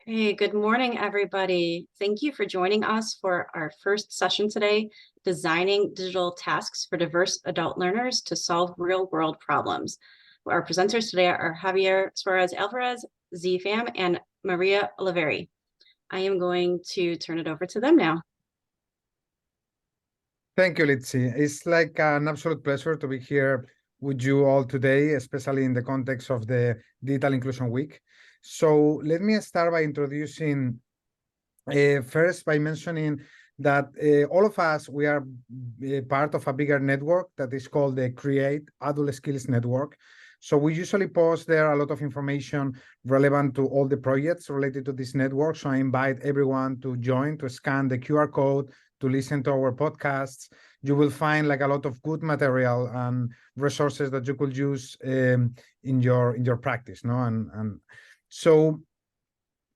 Hey, good morning, everybody. Thank you for joining us for our first session today, Designing Digital Tasks for Diverse Adult Learners to Solve Real-World Problems. Our presenters today are Javier Suarez-Alvarez, Duy Pham, and Maria Oliveri. I am going to turn it over to them now. Thank you, Litzy. It's like an absolute pleasure to be here with you all today, especially in the context of the Digital Inclusion Week. So let me start by introducing first by mentioning that all of us, we are part of a bigger network that is called the Create Adult Skills Network. So we usually post there a lot of information relevant to all the projects related to this network. So I invite everyone to join, to scan the QR code, to listen to our podcasts. You will find like a lot of good material and resources that you could use in your practice, no? And so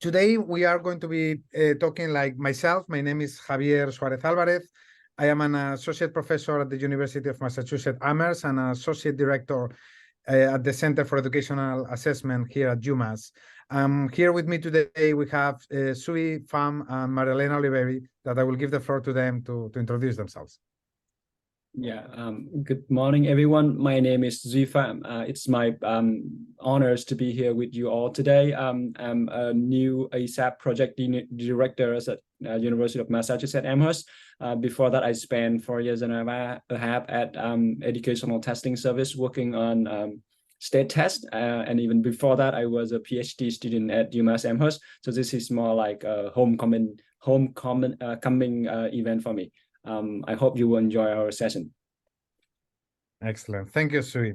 today we are going to be talking like myself. My name is Javier Suarez-Alvarez. I am an associate professor at the University of Massachusetts Amherst and an associate director at the Center for Educational Assessment here at UMass. Here with me today, we have Duy Pham and Maria Elena Oliveri, that I will give the floor to them to introduce themselves. Yeah, good morning, everyone. My name is Duy Pham. It's my honors to be here with you all today. I'm a new ASAP project director at University of Massachusetts Amherst. Before that, I spent 4 years and a half at Educational Testing Service working on state tests. And even before that, I was a PhD student at UMass Amherst. So this is more like a homecoming event for me. I hope you will enjoy our session. Excellent. Thank you, Duy.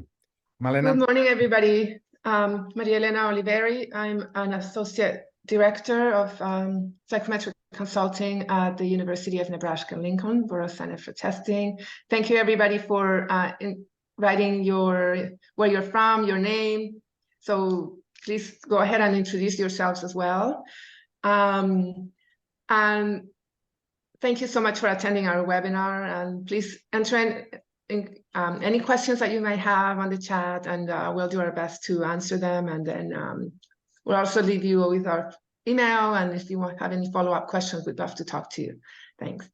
Malena? Good morning, everybody. Maria Elena Oliveri. I'm an associate director of psychometric consulting at the University of Nebraska-Lincoln Borough Center for Testing. Thank you, everybody, for writing where you're from, your name. So please go ahead and introduce yourselves as well. And thank you so much for attending our webinar, and please enter in any questions that you might have on the chat, and we'll do our best to answer them. And then we'll also leave you with our email, and if you have any follow-up questions, we'd love to talk to you. Thanks.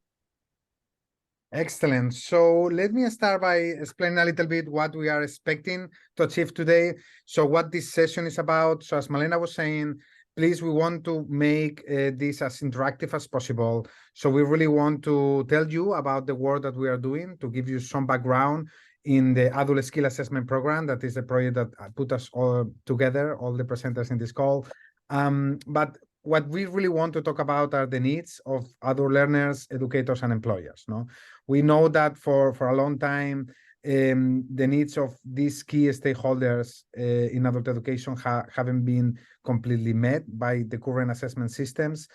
Excellent. So let me start by explaining a little bit what we are expecting to achieve today. So what this session is about. So as Malena was saying, please, we want to make this as interactive as possible. So we really want to tell you about the work that we are doing, to give you some background in the Adult Skill Assessment Program. That is the project that put us all together, all the presenters in this call. But what we really want to talk about are the needs of adult learners, educators, and employers. No, we know that for a long time, the needs of these key stakeholders in adult education haven't been completely met by the current assessment systems.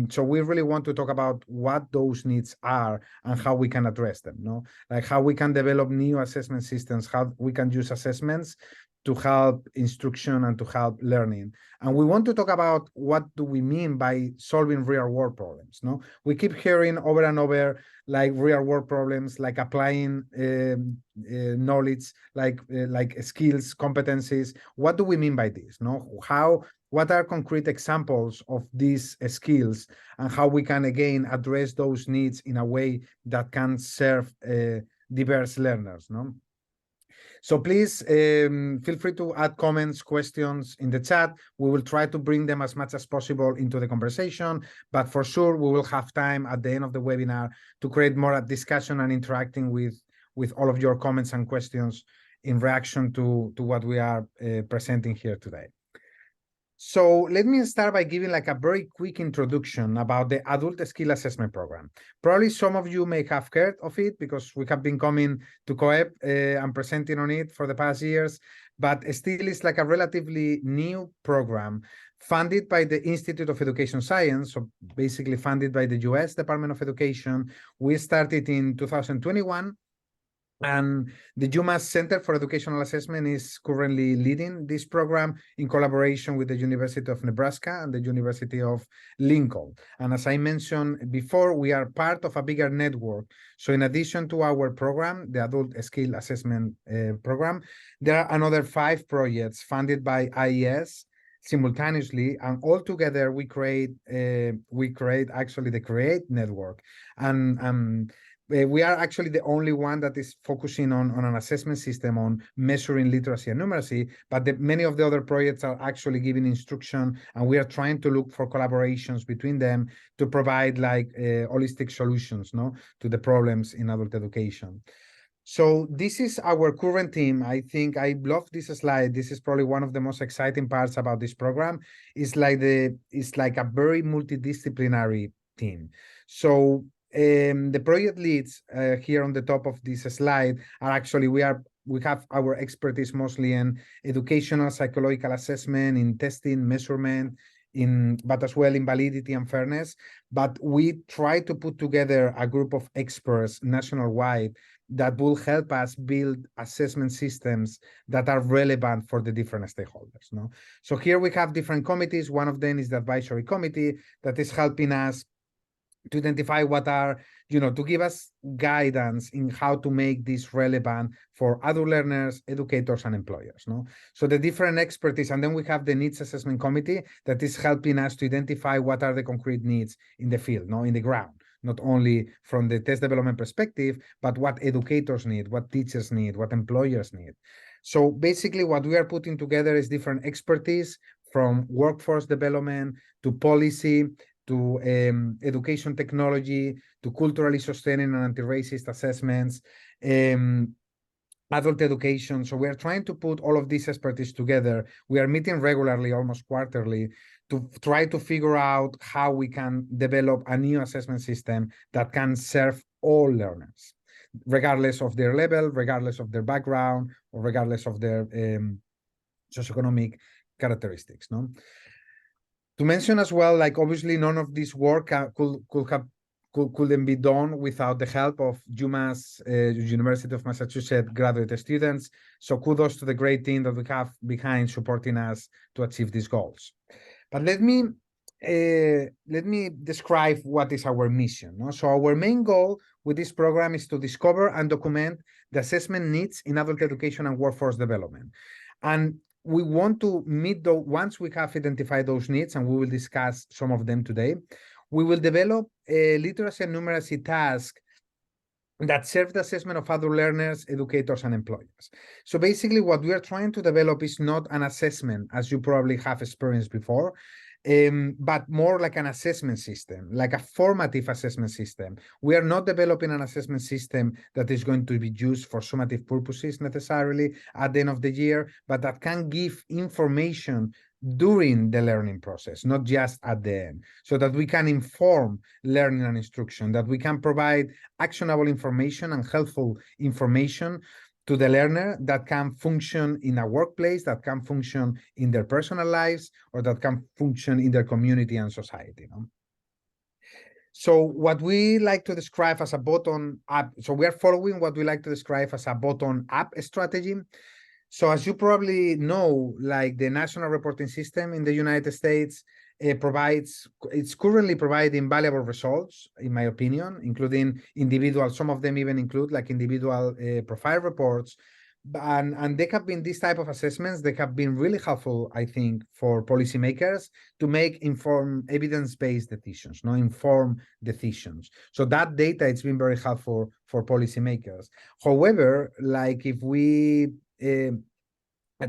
So we really want to talk about what those needs are and how we can address them, no? Like how we can develop new assessment systems, how we can use assessments to help instruction and to help learning. And we want to talk about what do we mean by solving real world problems, no? We keep hearing over and over like real world problems, like applying knowledge, like skills, competencies. What do we mean by this, no? What are concrete examples of these skills, and how we can again address those needs in a way that can serve diverse learners, no? So please feel free to add comments, questions in the chat. We will try to bring them as much as possible into the conversation, but for sure we will have time at the end of the webinar to create more discussion and interacting with all of your comments and questions in reaction to what we are presenting here today. So let me start by giving like a very quick introduction about the Adult Skill Assessment Program. Probably some of you may have heard of it because we have been coming to COEP and presenting on it for the past years, but still it's like a relatively new program funded by the Institute of Education Science, so basically funded by the US Department of Education. We started in 2021. And the UMass Center for Educational Assessment is currently leading this program in collaboration with the University of Nebraska and the University of Lincoln. And as I mentioned before, we are part of a bigger network. So in addition to our program, the Adult Skill Assessment Program, there are another 5 projects funded by IES, simultaneously, and all together we create actually the Create network, and we are actually the only one that is focusing on an assessment system on measuring literacy and numeracy, but many of the other projects are actually giving instruction, and we are trying to look for collaborations between them to provide like holistic solutions, to the problems in adult education. So this is our current team. I think I love this slide. This is probably one of the most exciting parts about this program. It's like a very multidisciplinary team. So the project leads here on the top of this slide are actually we have our expertise mostly in educational psychological assessment, in testing, measurement, but as well in validity and fairness. But we try to put together a group of experts nationwide that will help us build assessment systems that are relevant for the different stakeholders. So here we have different committees. One of them is the advisory committee that is helping us to identify what are, to give us guidance in how to make this relevant for adult learners, educators, and employers. So the different expertise, and then we have the needs assessment committee that is helping us to identify what are the concrete needs in the field, in the ground, not only from the test development perspective, but what educators need, what teachers need, what employers need. So basically what we are putting together is different expertise from workforce development to policy, to education technology, to culturally sustaining and anti-racist assessments, adult education. So we are trying to put all of this expertise together. We are meeting regularly, almost quarterly, to try to figure out how we can develop a new assessment system that can serve all learners, regardless of their level, regardless of their background, or regardless of their socioeconomic characteristics. To mention as well, like obviously none of this work couldn't be done without the help of UMass, University of Massachusetts graduate students. So kudos to the great team that we have behind supporting us to achieve these goals. But let me describe what is our mission. So our main goal with this program is to discover and document the assessment needs in adult education and workforce development. And we want to meet once we have identified those needs, and we will discuss some of them today, we will develop a literacy and numeracy task that serve the assessment of adult learners, educators, and employers. So basically what we are trying to develop is not an assessment, as you probably have experienced before, but more like an assessment system, like a formative assessment system. We are not developing an assessment system that is going to be used for summative purposes necessarily at the end of the year, but that can give information during the learning process, not just at the end, so that we can inform learning and instruction, that we can provide actionable information and helpful information to the learner that can function in a workplace, that can function in their personal lives, or that can function in their community and society. So what we like to describe as a bottom-up, so we are following what we like to describe as a bottom-up strategy. So as you probably know, like the national reporting system in the United States, it's currently providing valuable results, in my opinion, including individual, some of them even include like individual profile reports. And they have been these type of assessments, they have been really helpful, I think, for policymakers to make informed evidence-based decisions, informed decisions. So that data, it's been very helpful for policymakers. However, like if we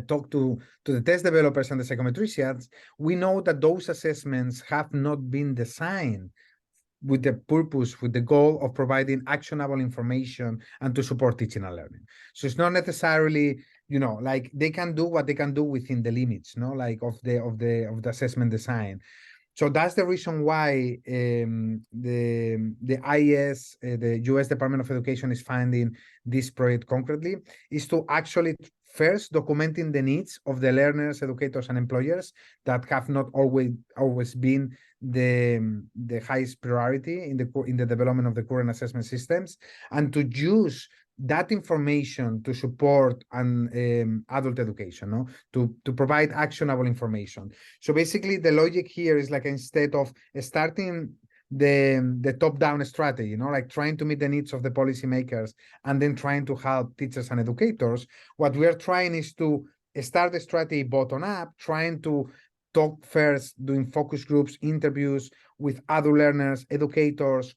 talk to the test developers and the psychometricians, we know that those assessments have not been designed with the purpose, with the goal of providing actionable information and to support teaching and learning. So it's not necessarily, like they can do what they can do within the limits, like of the assessment design. So that's the reason why the IES, the US Department of Education, is funding this project concretely, is to actually first documenting the needs of the learners, educators, and employers that have not always been the highest priority in the development of the current assessment systems, and to use that information to support adult education, to provide actionable information. So basically the logic here is like, instead of starting the top-down strategy, like trying to meet the needs of the policymakers and then trying to help teachers and educators, what we are trying is to start the strategy bottom up, trying to talk first, doing focus groups, interviews with other learners, educators,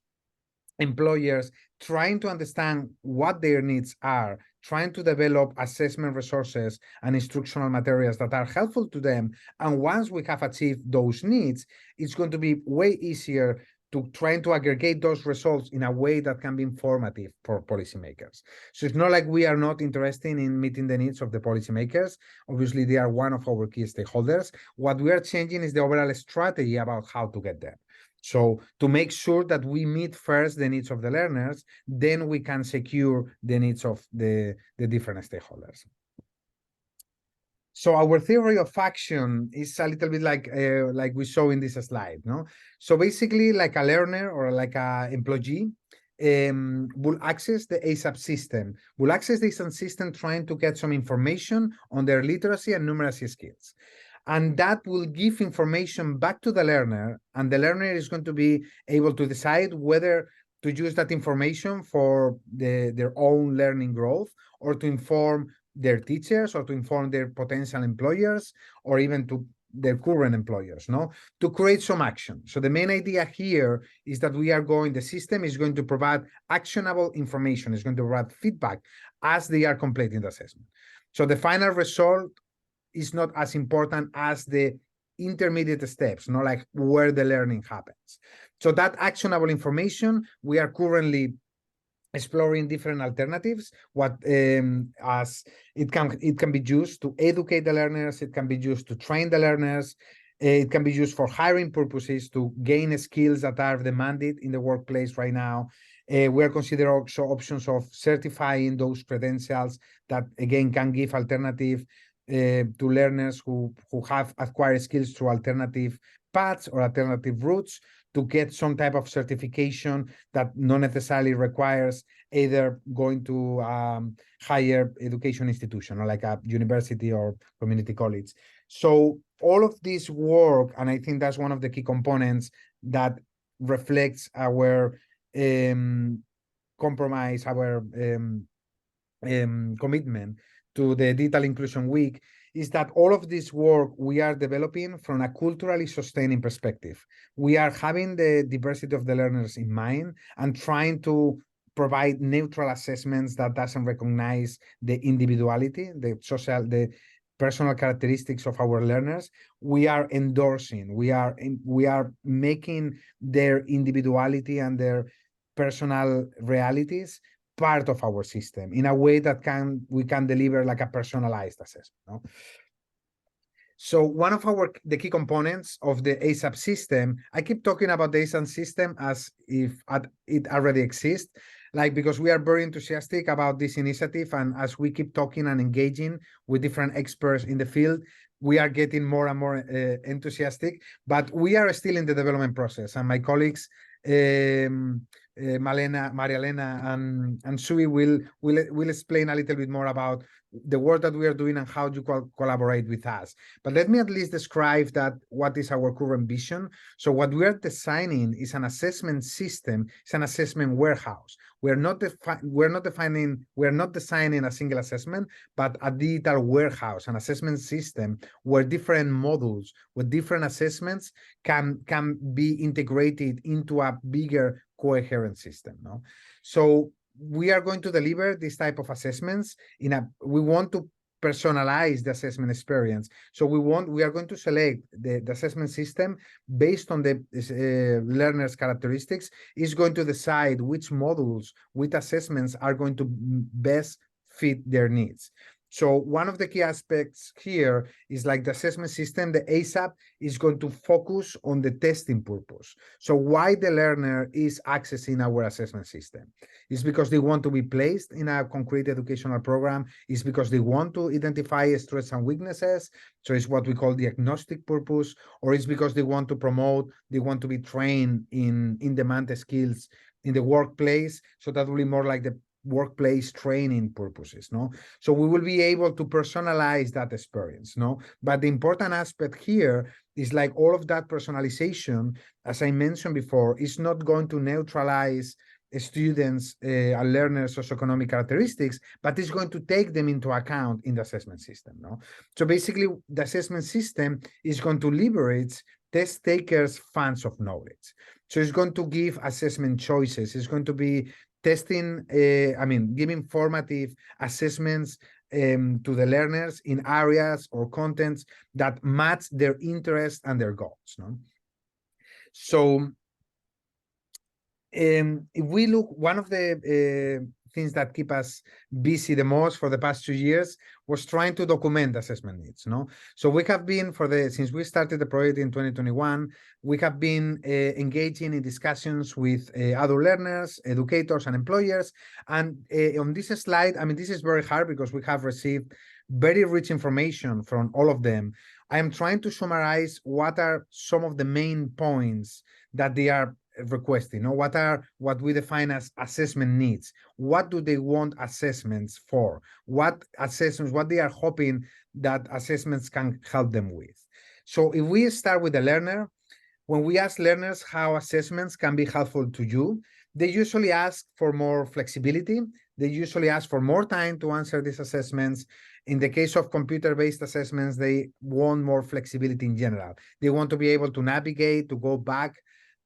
employers, trying to understand what their needs are, trying to develop assessment resources and instructional materials that are helpful to them. And once we have achieved those needs, it's going to be way easier to trying to aggregate those results in a way that can be informative for policymakers. So it's not like we are not interested in meeting the needs of the policymakers. Obviously, they are one of our key stakeholders. What we are changing is the overall strategy about how to get there. So to make sure that we meet first the needs of the learners, then we can secure the needs of the different stakeholders. So our theory of action is a little bit like we saw in this slide, no? So basically, like a learner or like a employee will access the ASAP system, trying to get some information on their literacy and numeracy skills. And that will give information back to the learner, and the learner is going to be able to decide whether to use that information for their own learning growth, or to inform their teachers, or to inform their potential employers, or even to their current employers, no? To create some action. So the main idea here is that the system is going to provide actionable information, is going to provide feedback as they are completing the assessment. So the final result is not as important as the intermediate steps, not like where the learning happens. So that actionable information, we are currently exploring different alternatives. As it can be used to educate the learners, it can be used to train the learners, it can be used for hiring purposes to gain skills that are demanded in the workplace right now. We are considering also options of certifying those credentials that again can give alternative to learners who have acquired skills through alternative paths or alternative routes, to get some type of certification that not necessarily requires either going to higher education institution or like a university or community college. So all of this work, and I think that's one of the key components that reflects our compromise, our commitment to the Digital Inclusion Week, is that all of this work we are developing from a culturally sustaining perspective. We are having the diversity of the learners in mind and trying to provide neutral assessments that doesn't recognize the individuality, the personal characteristics of our learners. We are endorsing, we are making their individuality and their personal realities part of our system in a way that we can deliver like a personalized assessment. No? So one of the key components of the ASAP system, I keep talking about the ASAP system as if it already exists, because we are very enthusiastic about this initiative, and as we keep talking and engaging with different experts in the field, we are getting more and more enthusiastic, but we are still in the development process, and my colleagues Maria Elena and Sui will explain a little bit more about the work that we are doing and how you collaborate with us. But let me at least describe what is our current vision. So what we are designing is an assessment system, it's an assessment warehouse. We're not designing a single assessment, but a digital warehouse, an assessment system where different modules with different assessments can be integrated into a bigger coherent system. No? So we are going to deliver this type of assessments we want to personalize the assessment experience. So we are going to select the assessment system based on the learner's characteristics, is going to decide which modules, which assessments are going to best fit their needs. So one of the key aspects here is like the assessment system, the ASAP is going to focus on the testing purpose. So why the learner is accessing our assessment system? It's because they want to be placed in a concrete educational program. It's because they want to identify strengths and weaknesses. So it's what we call the agnostic purpose, or it's because they want to be trained in in-demand skills in the workplace. So that will be more like the workplace training purposes, no? So we will be able to personalize that experience, no? But the important aspect here is like all of that personalization, as I mentioned before, is not going to neutralize students and learners' socioeconomic characteristics, but it's going to take them into account in the assessment system. No, so basically, the assessment system is going to leverage test takers' funds of knowledge. So it's going to give assessment choices. It's going to be testing, giving formative assessments to the learners in areas or contents that match their interests and their goals. No? So if we look, one of the things that keep us busy the most for the past 2 years was trying to document assessment needs. No, so we have been since we started the project in 2021, we have been engaging in discussions with adult learners, educators, and employers. And on this slide, this is very hard because we have received very rich information from all of them. I am trying to summarize what are some of the main points that they are requesting, or what we define as assessment needs. What do they want assessments for? What they are hoping that assessments can help them with. So if we start with the learner, when we ask learners how assessments can be helpful to you, they usually ask for more flexibility. They usually ask for more time to answer these assessments. In the case of computer-based assessments, they want more flexibility in general. They want to be able to navigate, to go back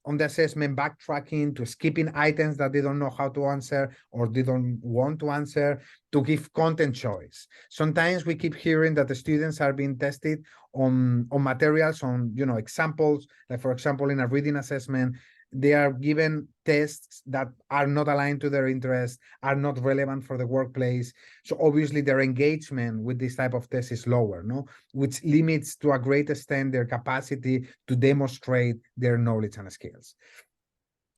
on the assessment, backtracking, to skipping items that they don't know how to answer or they don't want to answer, to give content choice. Sometimes we keep hearing that the students are being tested on materials, on examples, like for example, in a reading assessment, they are given tests that are not aligned to their interests, are not relevant for the workplace. So obviously their engagement with this type of test is lower, no? Which limits to a great extent their capacity to demonstrate their knowledge and skills.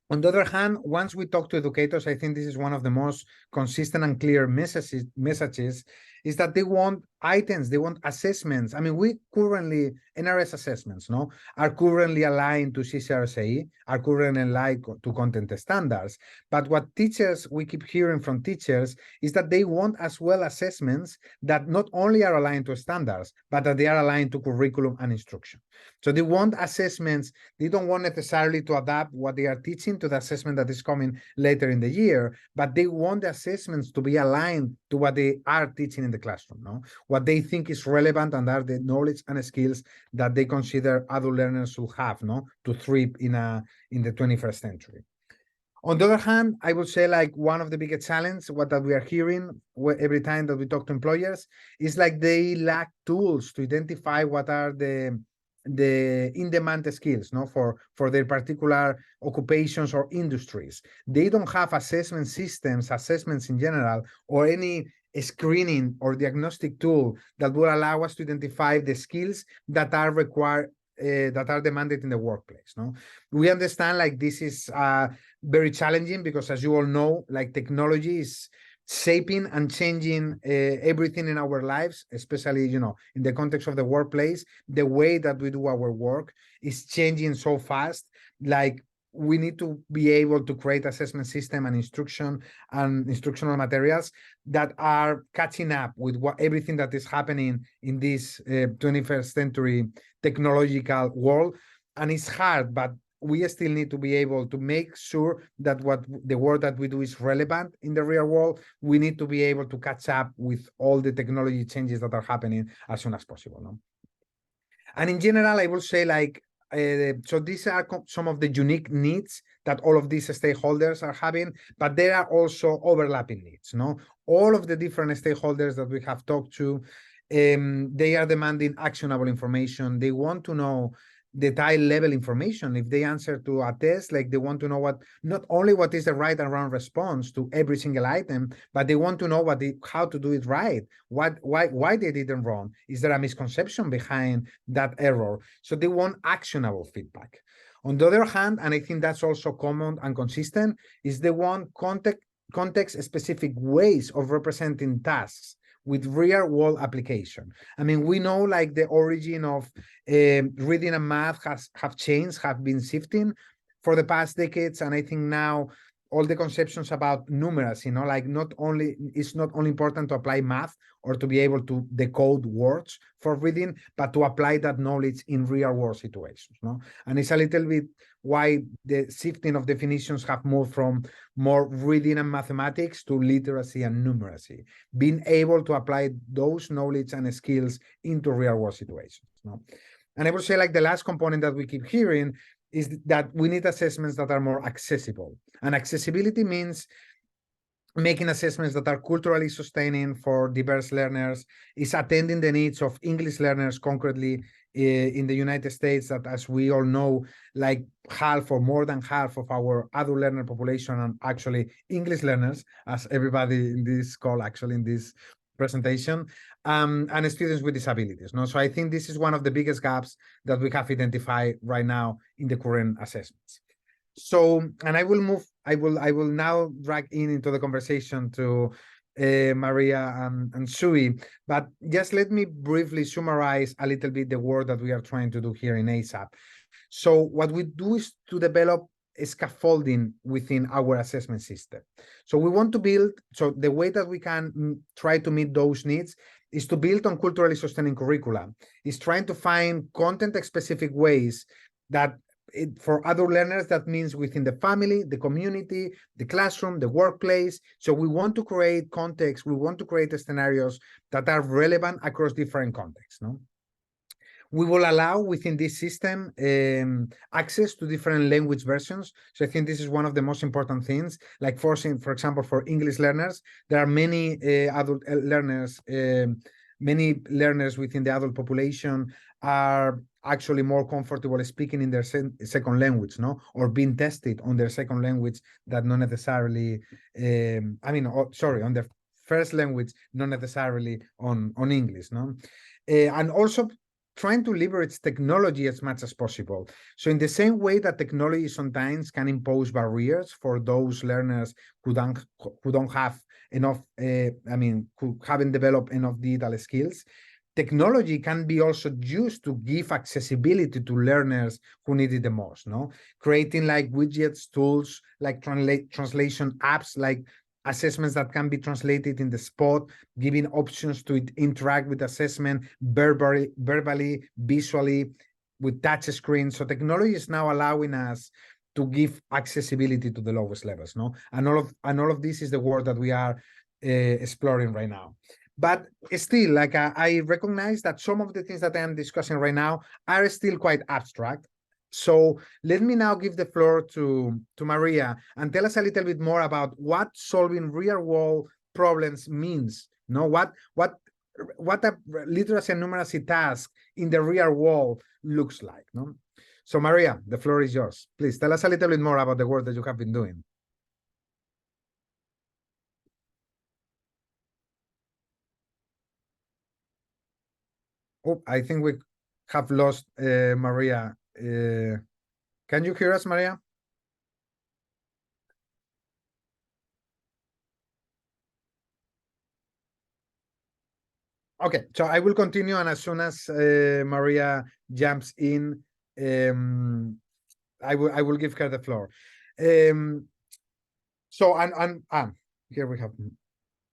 On the other hand, once we talk to educators, I think this is one of the most consistent and clear messages is that they want items, they want assessments. We currently, NRS assessments, are currently aligned to CCRSAE, are currently aligned to content standards. But what we keep hearing from teachers is that they want as well assessments that not only are aligned to standards, but that they are aligned to curriculum and instruction. So they want assessments, they don't want necessarily to adapt what they are teaching to the assessment that is coming later in the year, but they want the assessments to be aligned to what they are teaching in the classroom, what they think is relevant and are the knowledge and skills that they consider adult learners should have, to thrive in the 21st century. On the other hand, I would say one of the biggest challenges, that we are hearing every time that we talk to employers, is they lack tools to identify what are the in-demand skills, for their particular occupations or industries. They don't have assessment systems, assessments in general, or any screening or diagnostic tool that will allow us to identify the skills that are required, that are demanded in the workplace. We understand this is very challenging because, as you all know, technology is shaping and changing everything in our lives, especially in the context of the workplace. The way that we do our work is changing so fast. We need to be able to create assessment system and instructional materials that are catching up with everything that is happening in this 21st century technological world. And it's hard, but we still need to be able to make sure that the work that we do is relevant in the real world. We need to be able to catch up with all the technology changes that are happening as soon as possible. And in general, I will say so these are some of the unique needs that all of these stakeholders are having, but there are also overlapping needs. All of the different stakeholders that we have talked to, they are demanding actionable information. They want to know detailed level information. If they answer to a test, they want to know not only what is the right and wrong response to every single item, but they want to know how to do it right. Why they did it wrong? Is there a misconception behind that error? So they want actionable feedback. On the other hand, and I think that's also common and consistent, is they want context-specific ways of representing tasks with real-world application. We know the origin of reading and math have changed, have been shifting for the past decades, and I think now all the conceptions about numeracy, like it's not only important to apply math or to be able to decode words for reading, but to apply that knowledge in real world situations. And it's a little bit why the shifting of definitions have moved from more reading and mathematics to literacy and numeracy, being able to apply those knowledge and skills into real world situations. And I would say, like, the last component that we keep hearing is that we need assessments that are more accessible. And accessibility means making assessments that are culturally sustaining for diverse learners, is attending the needs of English learners concretely in the United States, that, as we all know, like half or more than half of our adult learner population are actually English learners, as everybody in this call, actually in this presentation, and students with disabilities. So I think this is one of the biggest gaps that we have identified right now in the current assessments. So, and I will now drag into the conversation to Maria and Sui, but just let me briefly summarize a little bit the work that we are trying to do here in ASAP. So what we do is to develop scaffolding within our assessment system. So we want to build, so the way that we can try to meet those needs is to build on culturally sustaining curricula, is trying to find content-specific ways that for adult learners, that means within the family, the community, the classroom, the workplace. So we want to create context, we want to create scenarios that are relevant across different contexts. We will allow within this system access to different language versions. So I think this is one of the most important things, like forcing, for example, for English learners, there are many adult learners, many learners within the adult population are actually more comfortable speaking in their second language, or being tested on their second language, that not necessarily, on their first language, not necessarily on English, and also trying to leverage technology as much as possible. So in the same way that technology sometimes can impose barriers for those learners who don't have enough, who haven't developed enough digital skills, technology can be also used to give accessibility to learners who need it the most, creating like widgets, tools, like translation apps, like assessments that can be translated in the spot, giving options to interact with assessment verbally, visually, with touch screens. So technology is now allowing us to give accessibility to the lowest levels, and all of this is the work that we are exploring right now. But still, like I recognize that some of the things that I am discussing right now are still quite abstract. So let me now give the floor to Maria and tell us a little bit more about what solving real world problems means. What a literacy and numeracy task in the real world looks like. So Maria, the floor is yours. Please tell us a little bit more about the work that you have been doing. Oh, I think we have lost Maria. Can you hear us, Maria? Okay, so I will continue, and as soon as Maria jumps in, I will give her the floor. So here we have.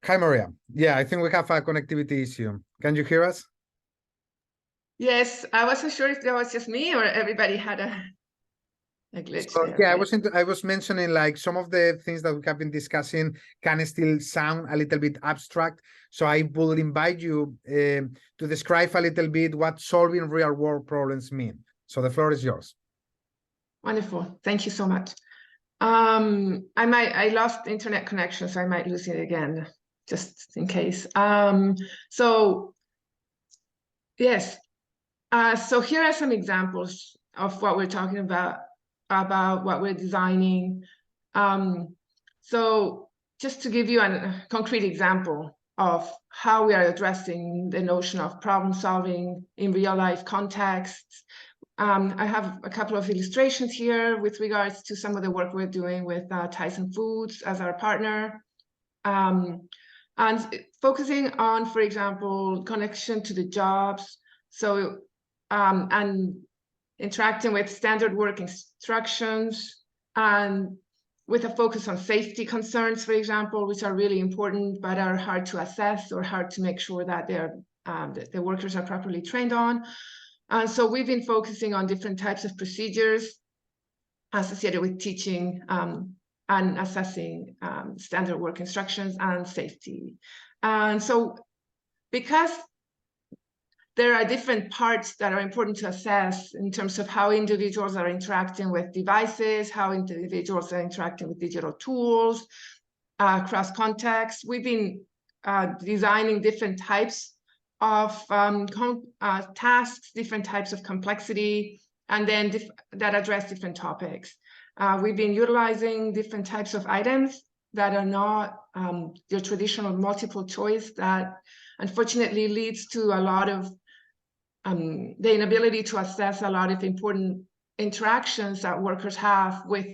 Hi, Maria. Yeah, I think we have a connectivity issue. Can you hear us? Yes, I wasn't sure if that was just me or everybody had a glitch. So, there. yeah, Okay. I was mentioning, like, some of the things that we have been discussing can still sound a little bit abstract. So I will invite you to describe a little bit what solving real world problems mean. So the floor is yours. Wonderful. Thank you so much. I lost internet connection, so I might lose it again, just in case. So yes. So here are some examples of what we're talking about what we're designing. So just to give you a concrete example of how we are addressing the notion of problem solving in real life contexts, I have a couple of illustrations here with regards to some of the work we're doing with Tyson Foods as our partner. And focusing on, for example, connection to the jobs. So, and interacting with standard work instructions and with a focus on safety concerns, for example, which are really important but are hard to assess or hard to make sure that the workers are properly trained on. And so we've been focusing on different types of procedures associated with teaching and assessing standard work instructions and safety. And so because there are different parts that are important to assess in terms of how individuals are interacting with devices, how individuals are interacting with digital tools, across contexts. We've been designing different types of tasks, different types of complexity, and then that address different topics. We've been utilizing different types of items that are not your traditional multiple choice that unfortunately leads to a lot of the inability to assess a lot of important interactions that workers have with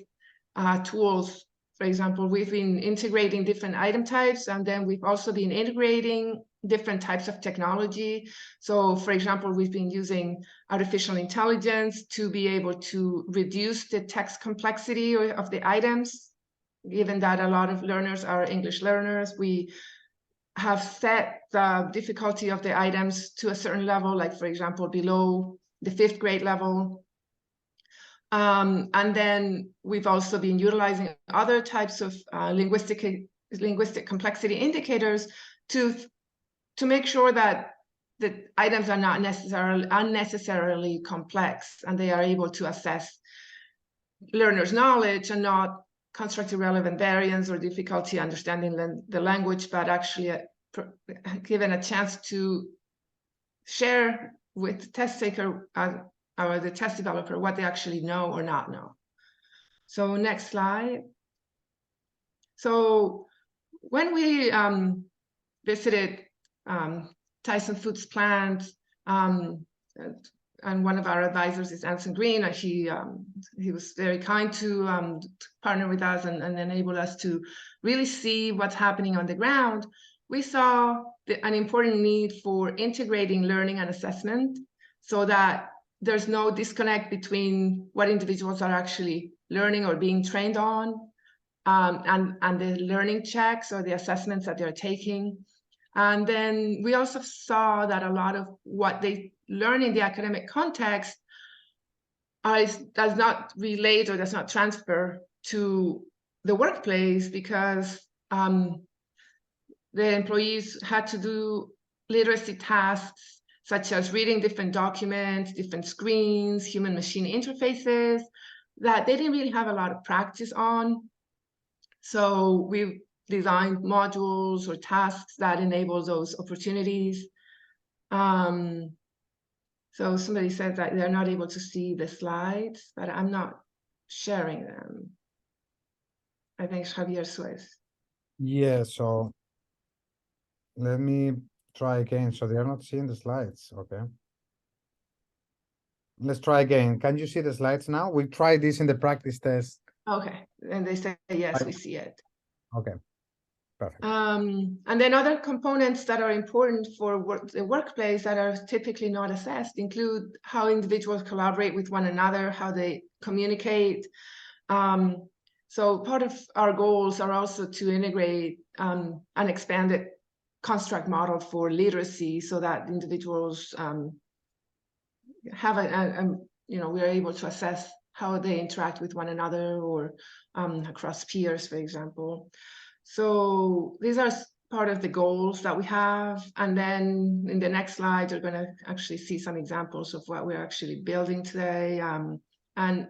tools. For example, we've been integrating different item types, and then we've also been integrating different types of technology. So, for example, we've been using artificial intelligence to be able to reduce the text complexity of the items. Given that a lot of learners are English learners, we have set the difficulty of the items to a certain level, like, for example, below the 5th grade level. And then we've also been utilizing other types of linguistic complexity indicators to make sure that the items are not unnecessarily complex, and they are able to assess learners' knowledge and not constructive relevant variance or difficulty understanding the language, but actually given a chance to share with the test taker or the test developer what they actually know or not know. So next slide. So when we visited Tyson Foods plant, and one of our advisors is Anson Green, and he was very kind to partner with us and enable us to really see what's happening on the ground. We saw an important need for integrating learning and assessment so that there's no disconnect between what individuals are actually learning or being trained on and the learning checks or the assessments that they're taking. And then we also saw that a lot of what they learn in the academic context does not relate or does not transfer to the workplace, because the employees had to do literacy tasks such as reading different documents, different screens, human-machine interfaces that they didn't really have a lot of practice on. So we designed modules or tasks that enable those opportunities. So somebody said that they're not able to see the slides, but I'm not sharing them. I think Javier Suarez. Yeah, so let me try again. So they are not seeing the slides, okay. Let's try again. Can you see the slides now? We tried this in the practice test. Okay, and they say, yes, we see it. Okay, perfect. And then other components that are important for the workplace that are typically not assessed include how individuals collaborate with one another, how they communicate. So part of our goals are also to integrate an expanded construct model for literacy so that individuals have we are able to assess how they interact with one another or across peers, for example. So these are part of the goals that we have. And then in the next slide, you're going to actually see some examples of what we're actually building today. And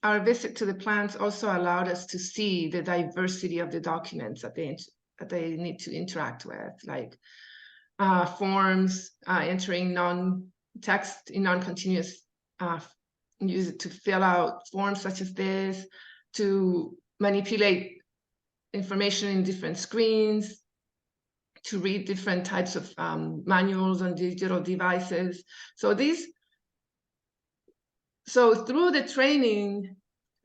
our visit to the plants also allowed us to see the diversity of the documents that they need to interact with, like forms, entering text in non-continuous, use it to fill out forms such as this, to manipulate information in different screens, to read different types of manuals on digital devices. So through the training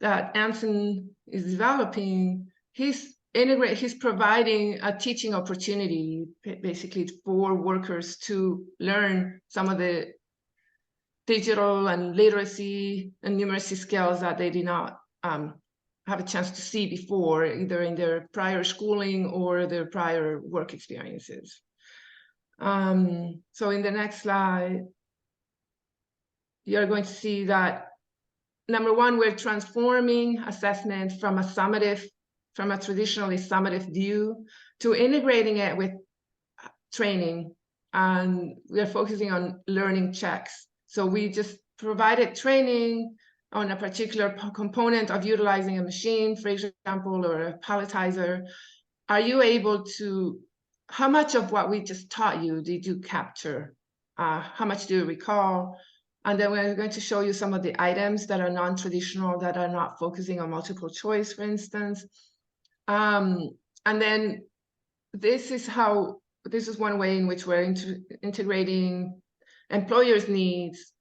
that Anson is developing, he's providing a teaching opportunity basically for workers to learn some of the digital and literacy and numeracy skills that they did not have a chance to see before, either in their prior schooling or their prior work experiences. So in the next slide, you're going to see that, number one, we're transforming assessment from a traditionally summative view to integrating it with training. And we are focusing on learning checks. So we just provided training on a particular component of utilizing a machine, for example, or a palletizer. Are you able to, how much of what we just taught you did you capture? How much do you recall? And then we're going to show you some of the items that are non-traditional, that are not focusing on multiple choice, for instance. And then this is one way in which we're integrating employers' needs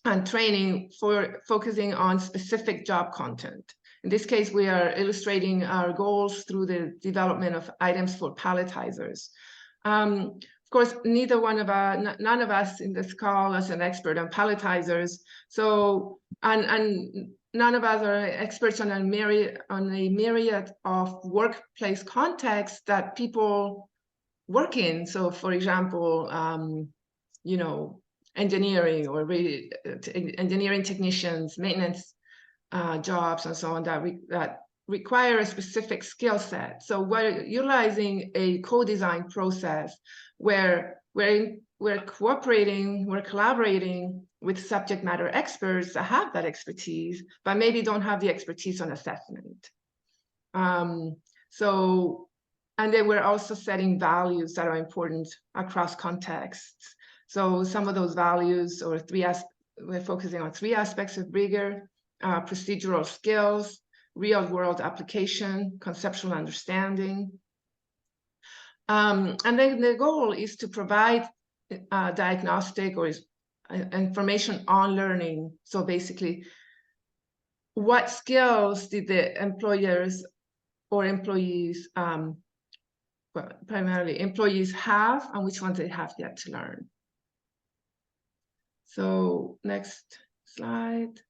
and training for focusing on specific job content. In this case, we are illustrating our goals through the development of items for palletizers. Of course, none of us in this call is an expert on palletizers. So, and none of us are experts on a myriad of workplace contexts that people work in. So, for example, you know, engineering or engineering technicians, maintenance jobs, and so on that require a specific skill set. So we're utilizing a co-design process where we're collaborating with subject matter experts that have that expertise, but maybe don't have the expertise on assessment. And then we're also setting values that are important across contexts. So some of those values, or we're focusing on 3 aspects of rigor: procedural skills, real-world application, conceptual understanding. And then the goal is to provide diagnostic or information on learning. So basically, what skills did the employers or employees, well, primarily employees, have, and which ones they have yet to learn? So next slide.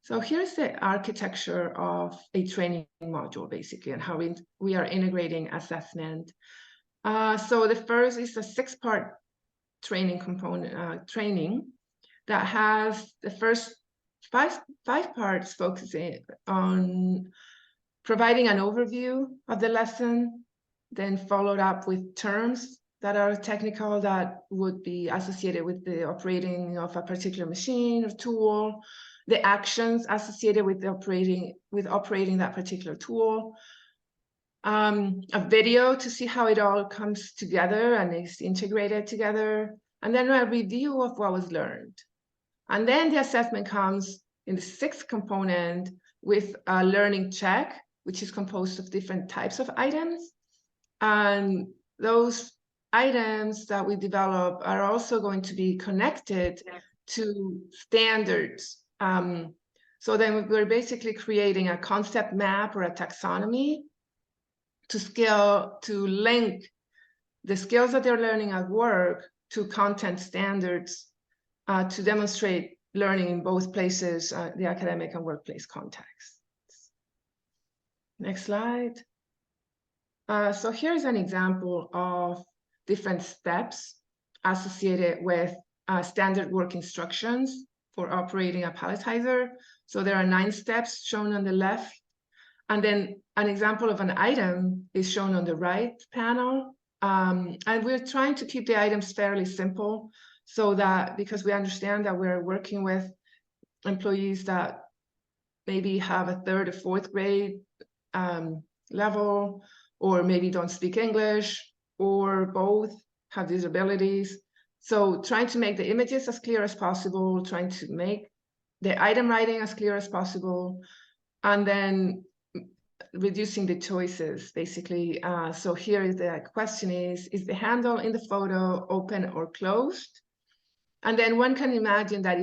So here's the architecture of a training module, basically, and how we are integrating assessment. So the first is a 6-part training component, training that has the first five parts focusing on providing an overview of the lesson, then followed up with terms that are technical that would be associated with the operating of a particular machine or tool, the actions associated with operating that particular tool, a video to see how it all comes together and is integrated together, and then a review of what was learned. And then the assessment comes in the 6th component with a learning check, which is composed of different types of items. And those items that we develop are also going to be connected to standards. So then we're basically creating a concept map or a taxonomy to link the skills that they're learning at work to content standards to demonstrate learning in both places, the academic and workplace contexts. Next slide. So here's an example of different steps associated with standard work instructions for operating a palletizer. So there are 9 steps shown on the left. And then an example of an item is shown on the right panel. And we're trying to keep the items fairly simple, so that, because we understand that we're working with employees that maybe have a 3rd or 4th grade level, or maybe don't speak English, or both have disabilities. So trying to make the images as clear as possible, trying to make the item writing as clear as possible, and then reducing the choices, basically. So here the question is the handle in the photo open or closed? And then one can imagine that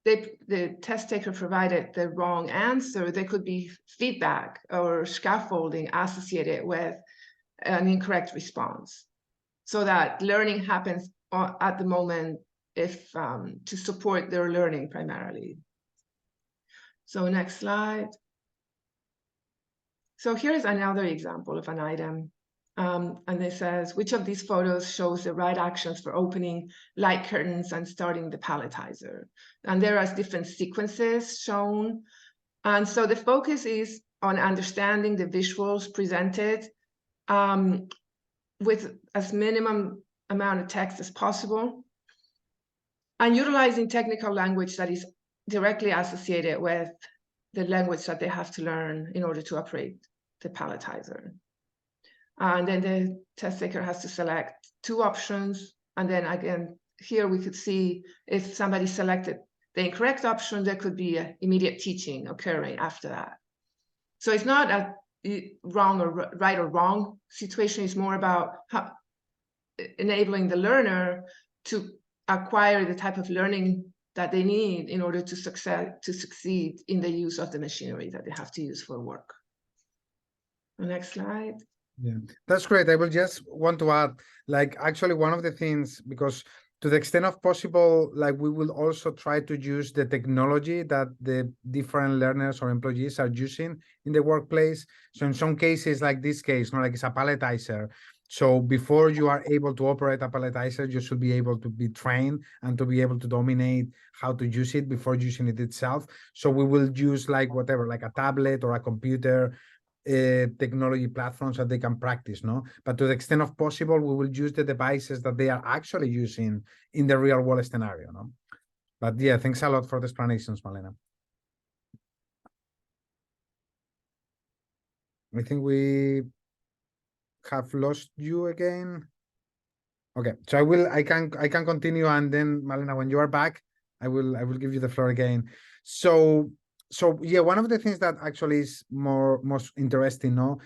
if the test taker provided the wrong answer, there could be feedback or scaffolding associated with an incorrect response, so that learning happens at the moment to support their learning primarily. So next slide. So here is another example of an item. And it says, which of these photos shows the right actions for opening light curtains and starting the palletizer? And there are different sequences shown. And so the focus is on understanding the visuals presented with as minimum amount of text as possible, and utilizing technical language that is directly associated with the language that they have to learn in order to operate the palletizer. And then the test taker has to select two options. And then again, here we could see if somebody selected the incorrect option, there could be an immediate teaching occurring after that. So it's not a wrong or right or wrong situation. It's more about enabling the learner to acquire the type of learning that they need in order to succeed in the use of the machinery that they have to use for work. The next slide. Yeah, that's great. I will just want to add, like, actually one of the things, because to the extent of possible, like, we will also try to use the technology that the different learners or employees are using in the workplace. So in some cases, like this case, like it's a palletizer. So before you are able to operate a palletizer, you should be able to be trained and to be able to dominate how to use it before using it itself. So we will use like whatever, like a tablet or a computer, technology platforms that they can practice, no? But to the extent of possible, we will use the devices that they are actually using in the real world scenario, no? But yeah, thanks a lot for the explanations, Malena. I think we have lost you again. Okay, so I can continue, and then Malena, when you are back, I will give you the floor again. So yeah, one of the things that actually is most interesting, no,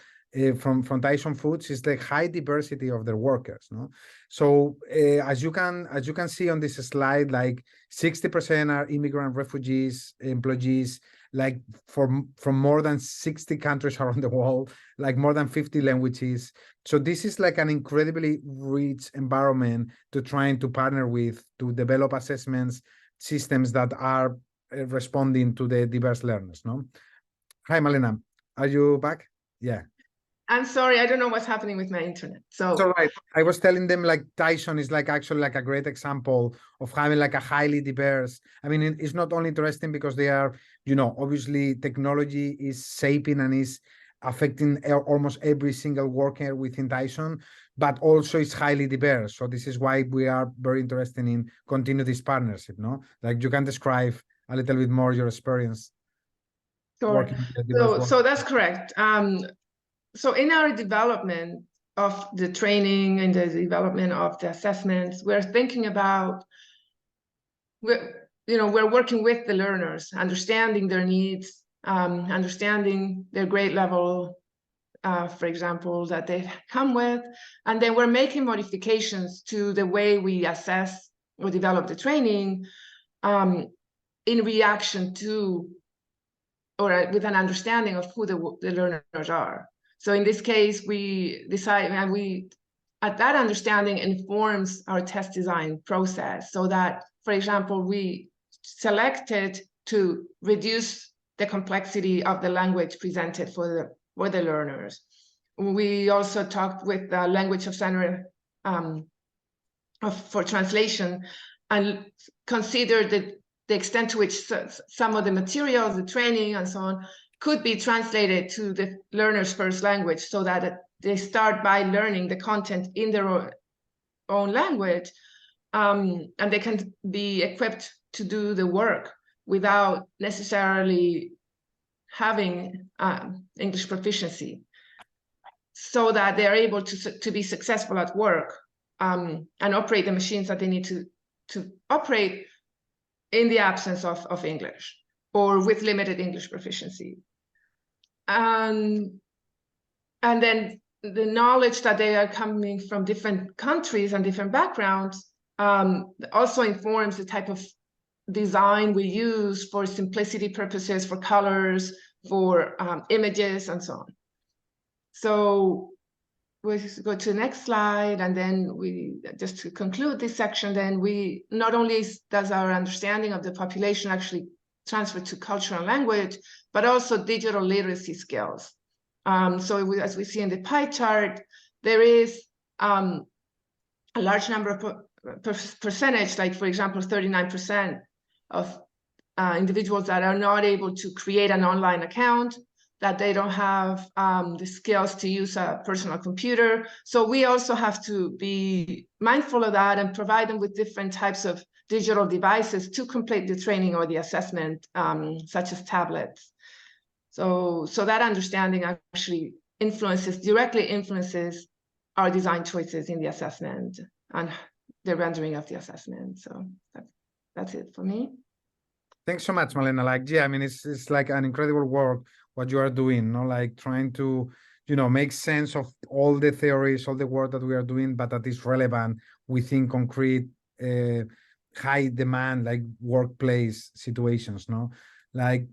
from Tyson Foods is the high diversity of their workers, no. So as you can see on this slide, like 60% are immigrant refugees employees, like from more than 60 countries around the world, like more than 50 languages. So this is like an incredibly rich environment to trying to partner with to develop assessments systems that are responding to the diverse learners, no? Hi, Malena, are you back? Yeah. I'm sorry, I don't know what's happening with my internet. So it's all right. I was telling them like Tyson is like actually like a great example of having like a highly diverse. I mean, it's not only interesting because they are, you know, obviously technology is shaping and is affecting almost every single worker within Tyson, but also it's highly diverse. So this is why we are very interested in continue this partnership, no? Like you can describe a little bit more your experience. sure. So that's correct. So in our development of the training and the development of the assessments, we're thinking about, we're working with the learners, understanding their needs, understanding their grade level, for example, that they come with, and then we're making modifications to the way we assess or develop the training in reaction to or with an understanding of who the learners are. So in this case, we decide, and at that understanding informs our test design process, so that, for example, we selected to reduce the complexity of the language presented for the learners. We also talked with the language of center for translation and considered the extent to which some of the materials, the training and so on, could be translated to the learner's first language, so that they start by learning the content in their own language, and they can be equipped to do the work without necessarily having English proficiency, so that they are able to be successful at work and operate the machines that they need to operate in the absence of English or with limited English proficiency. And then the knowledge that they are coming from different countries and different backgrounds also informs the type of design we use for simplicity purposes, for colors, for images, and so on. So we'll go to the next slide, and then just to conclude this section, then we not only does our understanding of the population actually transfer to culture and language, but also digital literacy skills. As we see in the pie chart, there is a large number of percentage, like for example, 39% of individuals that are not able to create an online account, that they don't have the skills to use a personal computer. So we also have to be mindful of that and provide them with different types of digital devices to complete the training or the assessment, such as tablets. So that understanding actually directly influences our design choices in the assessment and the rendering of the assessment. So that's it for me. Thanks so much, Malena. Like, yeah, I mean, it's like an incredible work what you are doing, no? Like trying to, make sense of all the theories, all the work that we are doing, but that is relevant within concrete, high demand, like workplace situations, no? Like,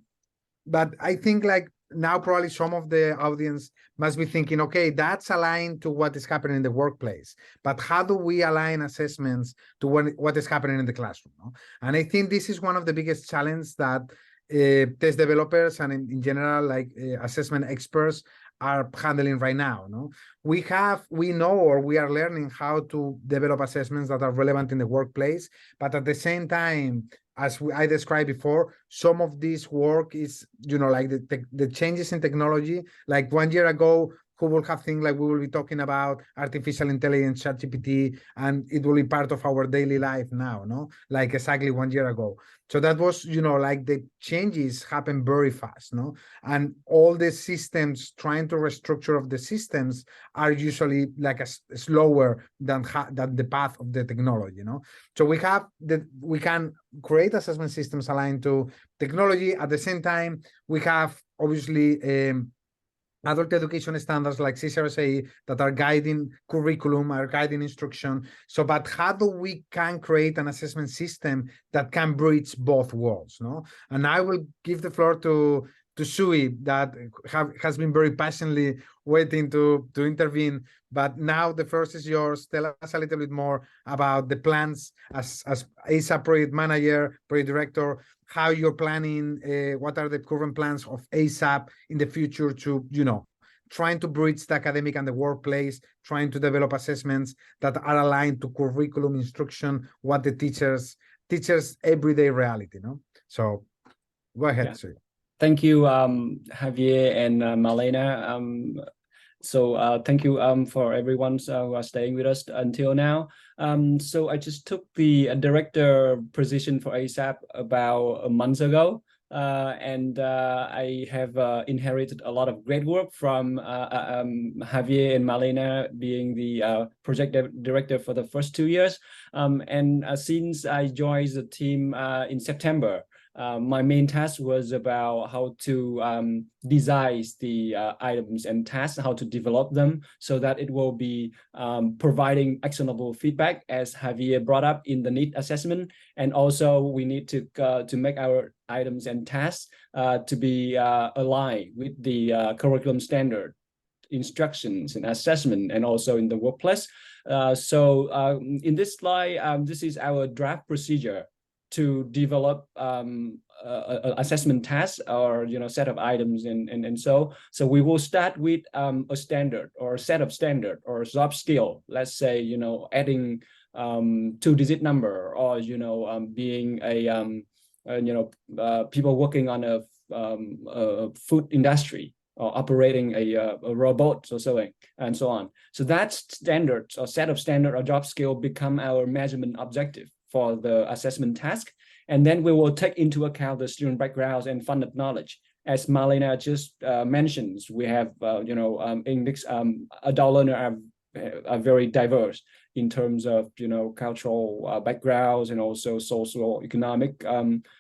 but I think like now probably some of the audience must be thinking, okay, that's aligned to what is happening in the workplace, but how do we align assessments to what is happening in the classroom? No? And I think this is one of the biggest challenges that test developers and in general, like assessment experts are handling right now. No, we know or we are learning how to develop assessments that are relevant in the workplace, but at the same time, as I described before, some of this work is, like the changes in technology. Like 1 year ago, who will have things like we will be talking about artificial intelligence, ChatGPT, and it will be part of our daily life now, no? Like exactly 1 year ago. So that was, like the changes happen very fast, no? And all the systems, trying to restructure of the systems are usually like slower than the path of the technology, So we can create assessment systems aligned to technology. At the same time, we have obviously adult education standards like CCRSAE that are guiding curriculum, are guiding instruction. So, but how do we can create an assessment system that can bridge both worlds, no? And I will give the floor to Sui that has been very passionately waiting to intervene. But now the first is yours. Tell us a little bit more about the plans as ASAP project manager, project director, how you're planning, what are the current plans of ASAP in the future to, trying to bridge the academic and the workplace, trying to develop assessments that are aligned to curriculum instruction, what the teachers everyday reality, no? So go ahead, Sui. Thank you, Javier and Malena. Thank you for everyone who are staying with us until now. So I just took the director position for ASAP about a month ago, and I have inherited a lot of great work from Javier and Malena being the project director for the first 2 years. And since I joined the team in September, my main task was about how to design the items and tasks, how to develop them so that it will be providing actionable feedback, as Javier brought up in the need assessment. And also we need to make our items and tasks to be aligned with the curriculum standard, instructions and assessment, and also in the workplace. In this slide, this is our draft procedure to develop assessment tasks or set of items, and so we will start with a standard or a set of standard or job skill. Let's say adding 2-digit number, or being a people working on a food industry or operating a robot or so, and so on. So that standard or set of standard or job skill become our measurement objective for the assessment task. And then we will take into account the student backgrounds and funded knowledge. As Malena just mentions, we have, English adult learners are very diverse in terms of, cultural backgrounds and also social economic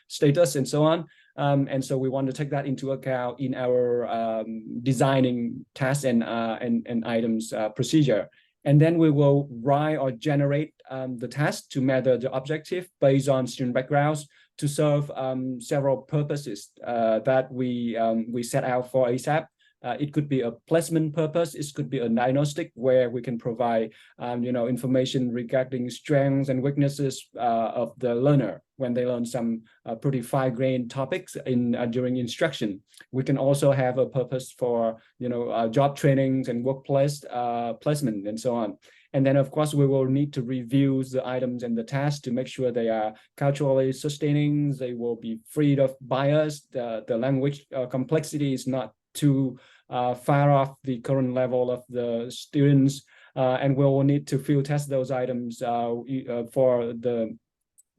status and so on. And so we want to take that into account in our designing tasks and items procedure. And then we will write or generate the task to measure the objective based on student backgrounds to serve several purposes that we set out for ASAP. It could be a placement purpose. It could be a diagnostic where we can provide, information regarding strengths and weaknesses of the learner when they learn some pretty fine-grained topics during instruction. We can also have a purpose for, job trainings and workplace placement and so on. And then, of course, we will need to review the items and the tasks to make sure they are culturally sustaining. They will be free of bias. The language complexity is not too far off the current level of the students. And we will need to field test those items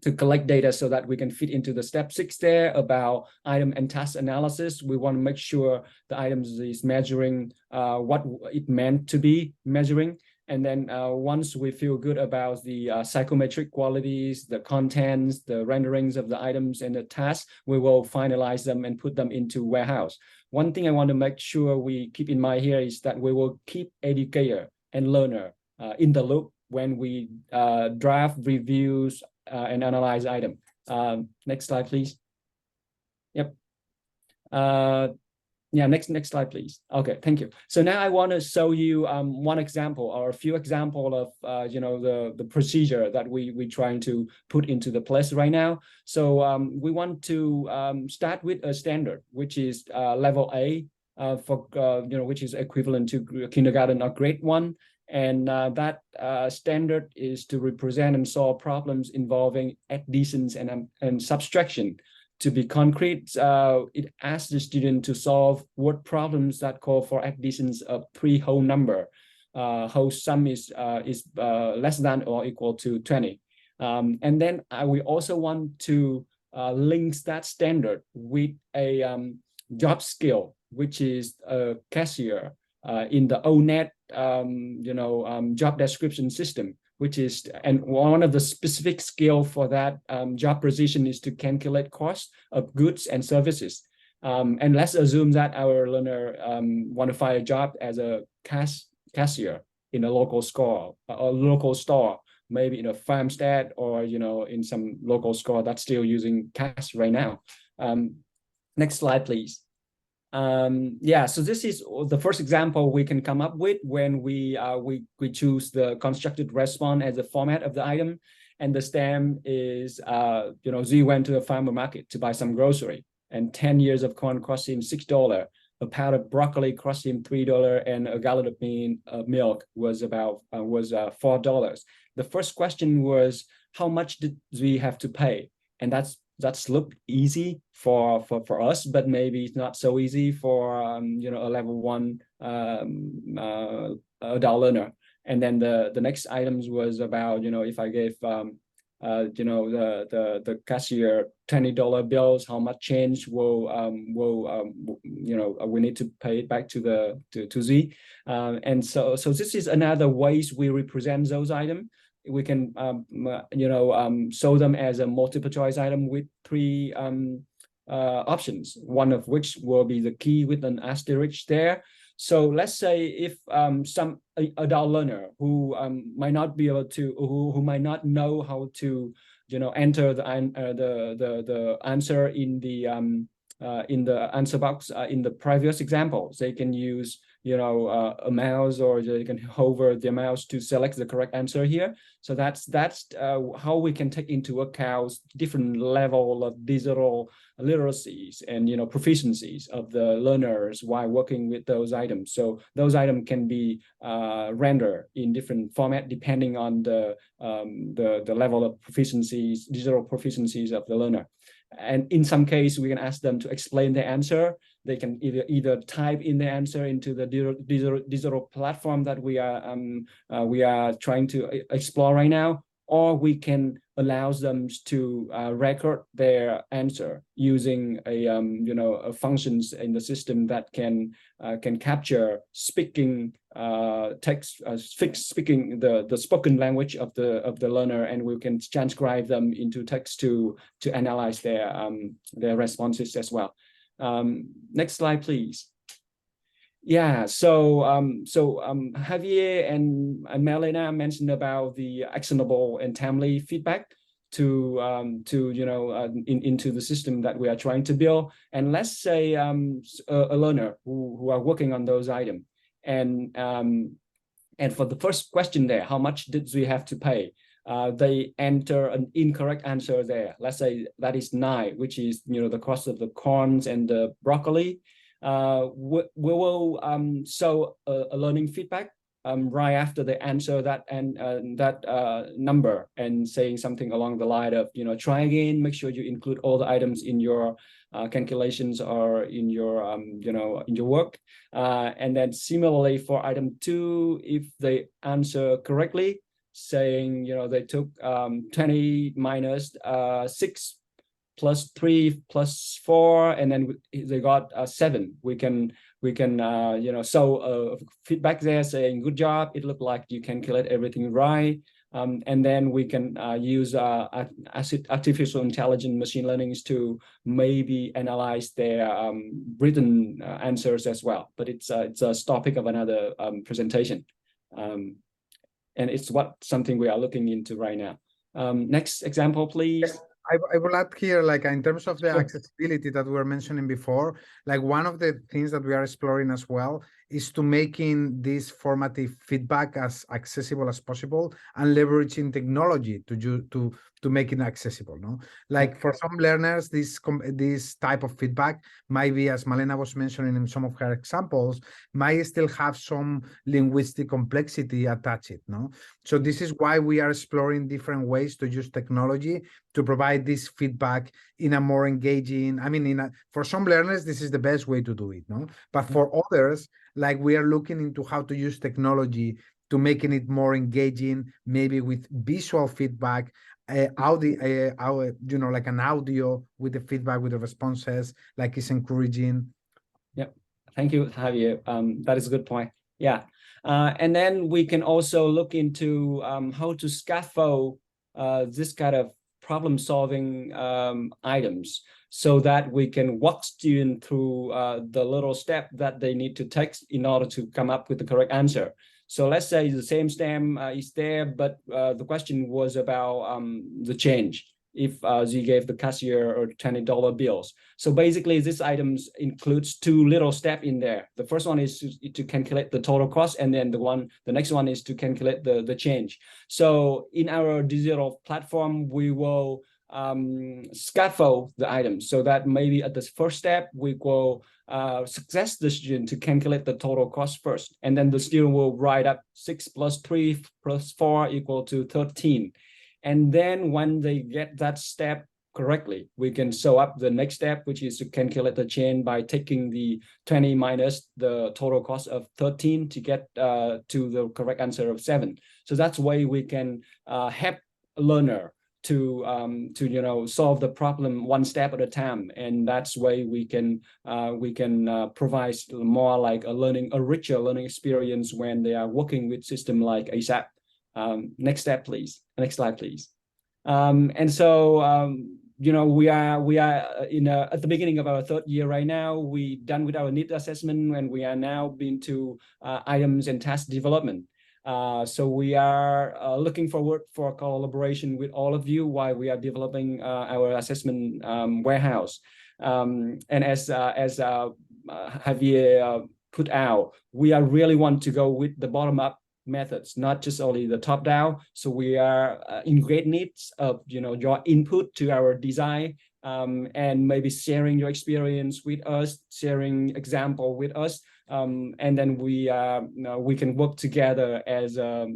to collect data so that we can fit into the step 6 there about item and task analysis. We want to make sure the items is measuring what it meant to be measuring. And then once we feel good about the psychometric qualities, the contents, the renderings of the items and the tasks, we will finalize them and put them into warehouse. One thing I want to make sure we keep in mind here is that we will keep educator and learner in the loop when we draft reviews and analyze item. Next slide, please. Yep. Yeah, next slide, please. Okay, thank you. So now I want to show you one example or a few examples of the procedure that we trying to put into the place right now. So we want to start with a standard, which is level A for which is equivalent to kindergarten or grade 1. And that standard is to represent and solve problems involving additions and subtraction. To be concrete, it asks the student to solve word problems that call for additions of 3 whole number, whose sum is less than or equal to 20. And then we also want to link that standard with a job skill, which is a cashier in the ONET job description system, which is, and one of the specific skill for that job position is to calculate cost of goods and services. And let's assume that our learner want to find a job as a cashier in a local store, maybe in a farmstead or in some local store that's still using cash right now. Next slide, please. So this is the first example we can come up with when we choose the constructed response as the format of the item, and the stem is Z went to the farmer market to buy some grocery, and 10 years of corn cost him $6, a pound of broccoli cost him $3, and a gallon of milk was $4. The first question was, how much did Z have to pay? And that's look easy for us, but maybe it's not so easy for a level 1 adult learner. And then the next items was about if I gave the cashier $20 bills, how much change will we need to pay it back to Z. And so this is another ways we represent those items. We can show them as a multiple choice item with 3 options, one of which will be the key with an asterisk there. So let's say if some adult learner who might not be able to, who might not know how to enter the answer in the answer box in the previous example, they can use a mouse, or they can hover the mouse to select the correct answer here. So that's how we can take into account different level of digital literacies and proficiencies of the learners while working with those items. So those items can be rendered in different format depending on the level of proficiencies, digital proficiencies of the learner. And in some case, we can ask them to explain the answer. They can either type in the answer into the digital platform that we are trying to explore right now, or we can allow them to record their answer using a functions in the system that can capture speaking text, speaking the spoken language of the learner, and we can transcribe them into text to analyze their responses as well. Next slide, please. Yeah, so Javier and Maria Elena mentioned about the actionable and timely feedback. into the system that we are trying to build. And let's say a learner who are working on those items, and for the first question there, how much did we have to pay? They enter an incorrect answer there. Let's say that is 9, which is the cost of the corns and the broccoli. We will show a learning feedback right after they answer that number, and saying something along the line of try again, make sure you include all the items in your calculations or in your in your work. And then similarly for item 2, if they answer correctly, saying they took 20 minus 6 plus 3 plus 4, and then they got 7. We can show feedback there saying good job, it looked like you calculate everything right. And then we can use artificial intelligence machine learnings to maybe analyze their written answers as well. But it's a topic of another presentation. And it's something we are looking into right now. Next example, please. I will add here, like in terms of the Sure. accessibility that we were mentioning before, like one of the things that we are exploring as well is to making this formative feedback as accessible as possible and leveraging technology to make it accessible. No, like for some learners, this type of feedback might be, as Malena was mentioning in some of her examples, might still have some linguistic complexity attached. No, so this is why we are exploring different ways to use technology to provide this feedback in a more engaging. I mean, for some learners, this is the best way to do it. No, but for others, like we are looking into how to use technology to making it more engaging, maybe with visual feedback, audio, like an audio with the feedback, with the responses, like it's encouraging. Yeah, thank you, Javier. That is a good point. Yeah, and then we can also look into how to scaffold this kind of problem-solving items, so that we can walk students through the little step that they need to take in order to come up with the correct answer. So let's say the same stem is there, but the question was about the change. If you gave the cashier or $20 bills. So basically this items includes 2 little steps in there. The first one is to calculate the total cost, and then the next one is to calculate the change. So in our digital platform, we will scaffold the items, so that maybe at the first step we will suggest the student to calculate the total cost first, and then the student will write up 6 plus 3 plus 4 equal to 13. And then when they get that step correctly, we can show up the next step, which is to calculate the change by taking the 20 minus the total cost of 13 to get to the correct answer of 7. So that's why we can help a learner to solve the problem one step at a time, and that's why we can provide more like a richer learning experience when they are working with system like ASAP. Next step, please. Next slide, please. And so we are at the beginning of our 3rd year right now. We done with our need assessment, and we are now been to items and task development. So we are looking forward for collaboration with all of you while we are developing our assessment warehouse. And as Javier put out, we are really want to go with the bottom-up methods, not just only the top-down. So we are in great needs of your input to our design, and maybe sharing your experience with us, sharing example with us, and then we can work together as a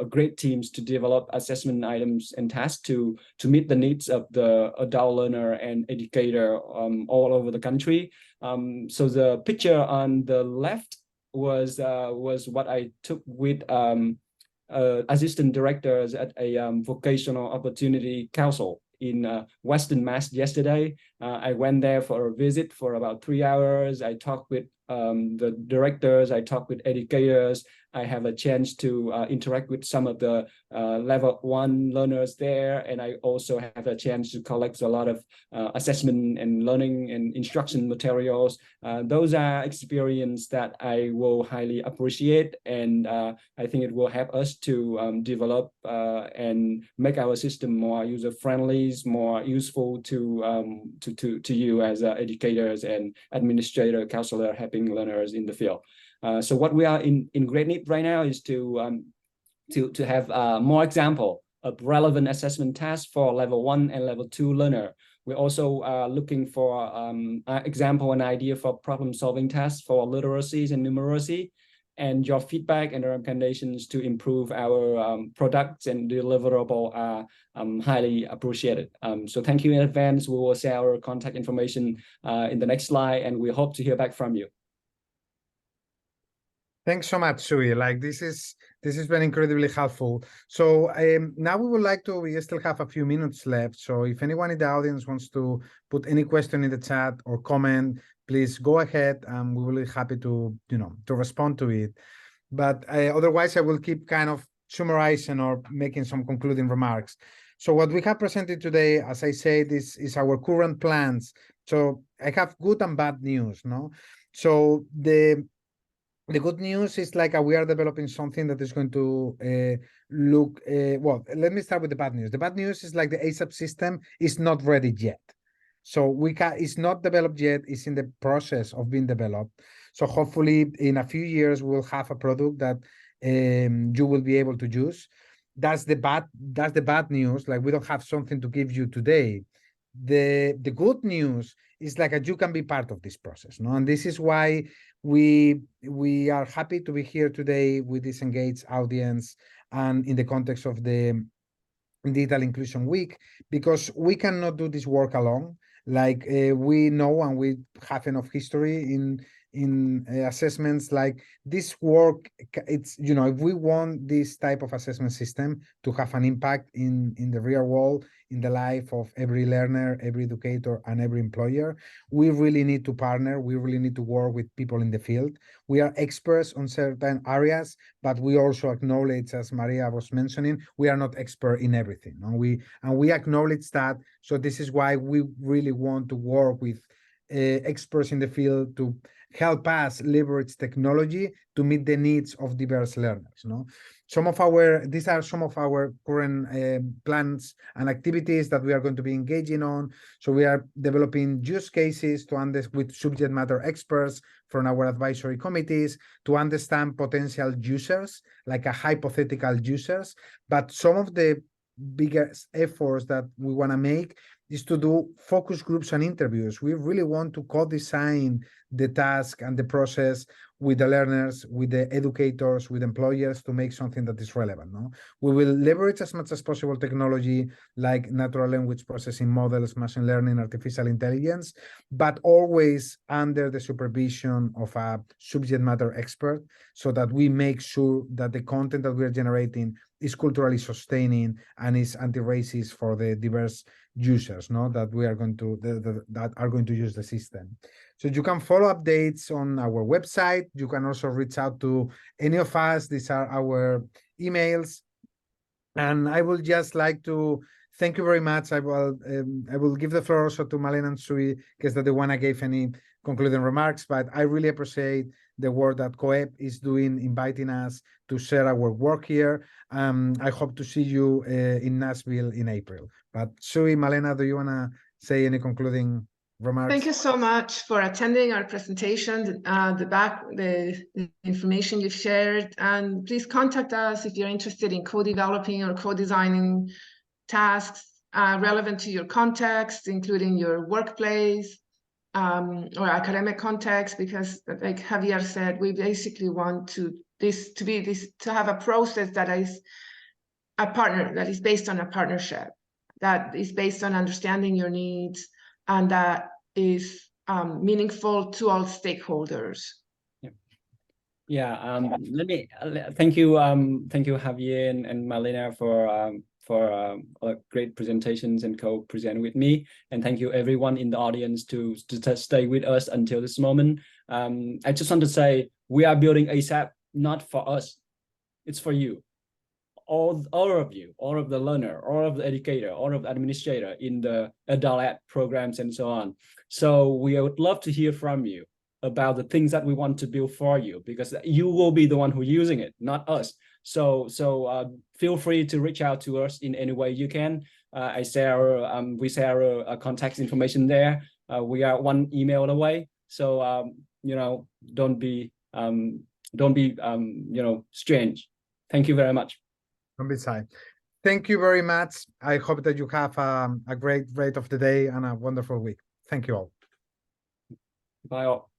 great teams to develop assessment items and tasks to meet the needs of the adult learner and educator all over the country. So the picture on the left was what I took with assistant directors at a vocational opportunity council in Western Mass yesterday. I went there for a visit for about 3 hours. I talked with the directors, I talked with educators, I have a chance to interact with some of the level 1 learners there, and I also have a chance to collect a lot of assessment and learning and instruction materials. Those are experience that I will highly appreciate, and I think it will help us to develop and make our system more user-friendly, more useful to you as educators and administrator, counselor, helping learners in the field. So what we are in great need right now is to have more example of relevant assessment tasks for level 1 and level 2 learner. We're also looking for example and idea for problem-solving tasks for literacies and numeracy, and your feedback and recommendations to improve our products and deliverable are highly appreciated. So thank you in advance. We will share our contact information in the next slide, and we hope to hear back from you. Thanks so much, Sui. Like this has been incredibly helpful. So now we would like to, we still have a few minutes left. So if anyone in the audience wants to put any question in the chat or comment, please go ahead, and we will be happy to, to respond to it. But otherwise, I will keep kind of summarizing or making some concluding remarks. So what we have presented today, as I said, is our current plans. So I have good and bad news, no? So the good news is like we are developing something that is going to look, well, let me start with the bad news. The bad news is like the ASAP system is not ready yet. So it's not developed yet, it's in the process of being developed. So hopefully in a few years, we'll have a product that you will be able to use. That's the bad news. Like we don't have something to give you today. The good news is like you can be part of this process, no? And this is why we are happy to be here today with this engaged audience and in the context of the Digital Inclusion Week, because we cannot do this work alone. Like we know, and we have enough history in assessments. Like this work, it's, if we want this type of assessment system to have an impact in the real world, in the life of every learner, every educator, and every employer, we really need to partner. We really need to work with people in the field. We are experts on certain areas, but we also acknowledge, as Maria was mentioning, we are not expert in everything. And we acknowledge that. So this is why we really want to work with experts in the field to help us leverage technology to meet the needs of diverse learners. These are some of our current plans and activities that we are going to be engaging on. So we are developing use cases with subject matter experts from our advisory committees to understand potential users, like a hypothetical users. But some of the biggest efforts that we want to make is to do focus groups and interviews. We really want to co-design the task and the process with the learners, with the educators, with employers to make something that is relevant. We will leverage as much as possible technology like natural language processing models, machine learning, artificial intelligence, but always under the supervision of a subject matter expert, so that we make sure that the content that we are generating is culturally sustaining and is anti-racist for the diverse users, that we are going to that are going to use the system. So you can follow updates on our website. You can also reach out to any of us. These are our emails. And I would just like to thank you very much. I will give the floor also to Malena and Sui, because they're the one I gave any concluding remarks, but I really appreciate the work that COEP is doing, inviting us to share our work here. I hope to see you in Nashville in April. But Sui, Malena, do you want to say any concluding remarks? Thank you so much for attending our presentation, the information you've shared, and please contact us if you're interested in co-developing or co-designing tasks relevant to your context, including your workplace or academic context, because like Javier said, we basically want to have a process that is that is based on a partnership, that is based on understanding your needs, and that is meaningful to all stakeholders. Let me thank you, Javier and Malena for great presentations and co-present with me, and thank you everyone in the audience to stay with us until this moment. I just want to say we are building ASAP not for us. It's for you. All of you, all of the learner, all of the educator, all of the administrator in the adult ed programs and so on. So we would love to hear from you about the things that we want to build for you, because you will be the one who using it, not us. So feel free to reach out to us in any way you can. We share contact information there. We are one email away. So don't be strange. Thank you very much. Don't be shy. Thank you very much. I hope that you have a great rest of the day and a wonderful week. Thank you all. Bye all.